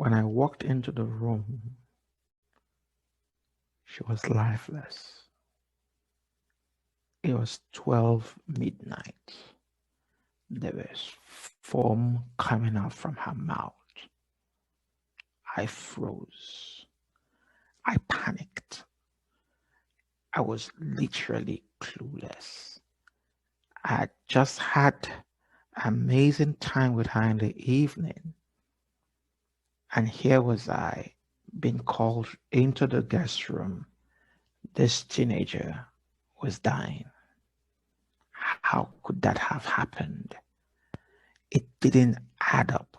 When I walked into the room, she was lifeless. It was 12 midnight. There was foam coming out from her mouth. I froze. I panicked. I was literally clueless. I had just had an amazing time with her in the evening, and here was I being called into the guest room. This teenager was dying. How could that have happened? It didn't add up,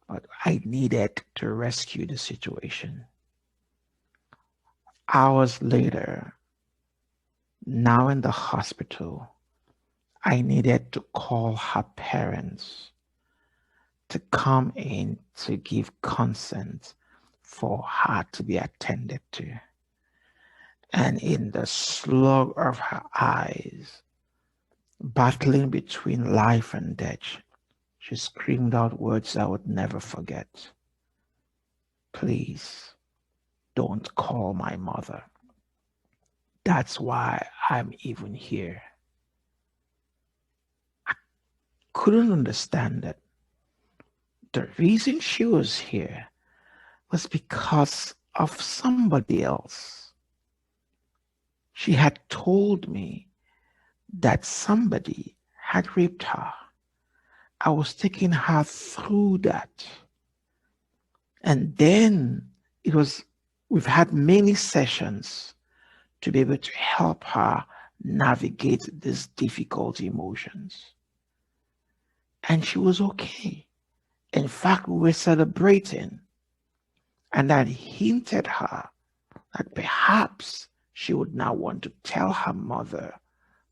but I needed to rescue the situation. Hours later, now in the hospital, I needed to call her parents to come in to give consent for her to be attended to. And in the slug of her eyes, battling between life and death, she screamed out words I would never forget. Please don't call my mother. That's why I'm even here. I couldn't understand that. The reason she was here was because of somebody else. She had told me that somebody had raped her. I was taking her through that. And then we've had many sessions to be able to help her navigate these difficult emotions. And she was okay. In fact, we were celebrating. And I hinted her that perhaps she would now want to tell her mother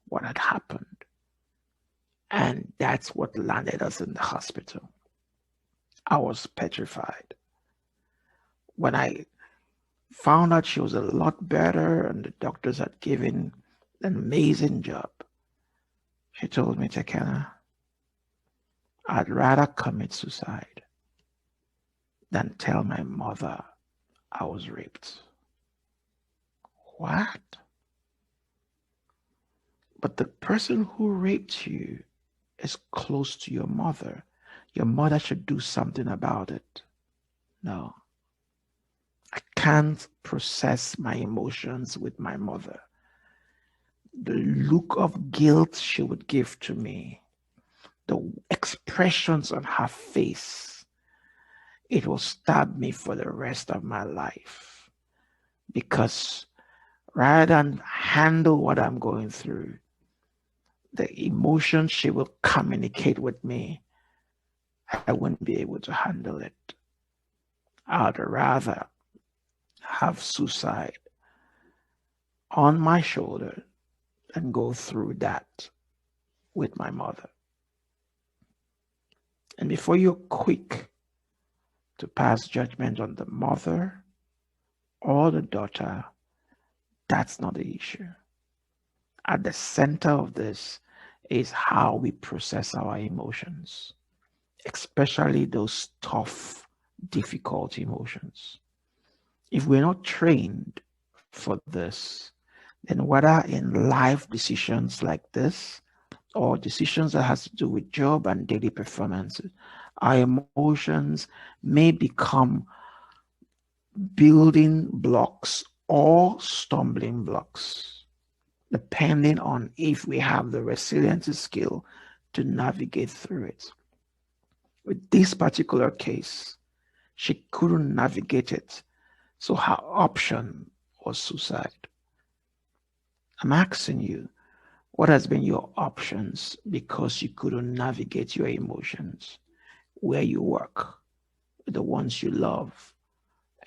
what had happened. And that's what landed us in the hospital. I was petrified. When I found out she was a lot better and the doctors had given an amazing job, she told me, Tekena, I'd rather commit suicide than tell my mother I was raped. What? But the person who raped you is close to your mother. Your mother should do something about it. No. I can't process my emotions with my mother. The look of guilt she would give to me, the expressions on her face, it will stab me for the rest of my life. Because rather than handle what I'm going through, the emotions she will communicate with me, I wouldn't be able to handle it. I'd rather have suicide on my shoulder and go through that with my mother. And before you're quick to pass judgment on the mother or the daughter, that's not the issue. At the center of this is how we process our emotions, especially those tough, difficult emotions. If we're not trained for this, then whether in life decisions like this or decisions that has to do with job and daily performances, our emotions may become building blocks or stumbling blocks, depending on if we have the resiliency skill to navigate through it. With this particular case, she couldn't navigate it, so her option was suicide. I'm asking you, what has been your options because you couldn't navigate your emotions where you work, with the ones you love,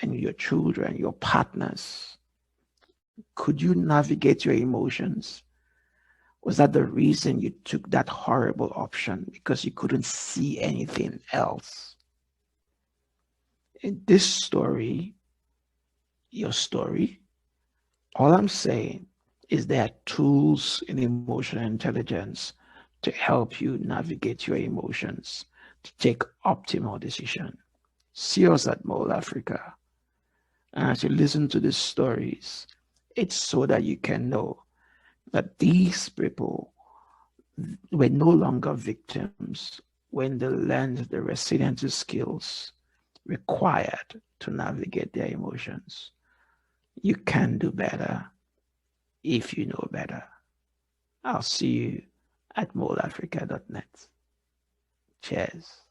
and your children, your partners? Could you navigate your emotions? Was that the reason you took that horrible option because you couldn't see anything else? In this story, your story, all I'm saying is there are tools in emotional intelligence to help you navigate your emotions, to take optimal decision. See us at Mole Africa. And as you listen to these stories, it's so that you can know that these people were no longer victims when they learned the resilience skills required to navigate their emotions. You can do better if you know better. I'll see you at moleafrica.net. Cheers.